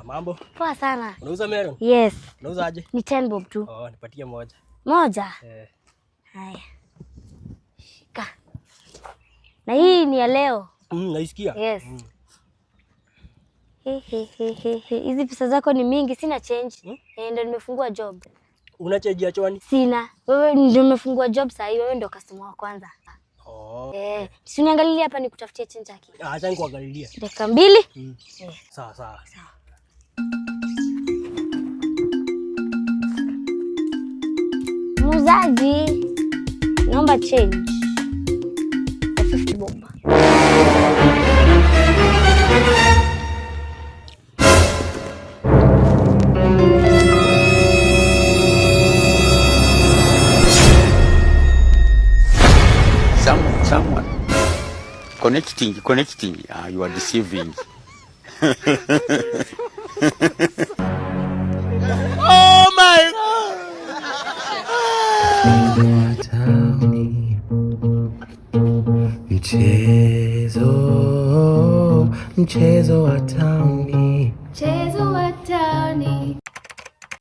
Mambo? Poa sana. Unauza melon? Yes. Unauza aje? Ni 10 bob tu. Nipatie moja. Moja? Haya. Shika. Na hii ni ya leo. Naisikia? Yes. Hizi pesa zako ni mingi, sina change. Ndio nimefungua job. Una change ya chwani? Sina. Wewe ndio umefungua job sasa hivi, wewe ndio customer wa kwanza. Si uniangalie hapa nikutafutie change yake. Acha nikuangalilie. Dakika 2. Sawa. Sawa. Muuzaji, naomba change. 50 bob. Someone connecting. You are deceiving. Oh my God! Mchezo wa tauni.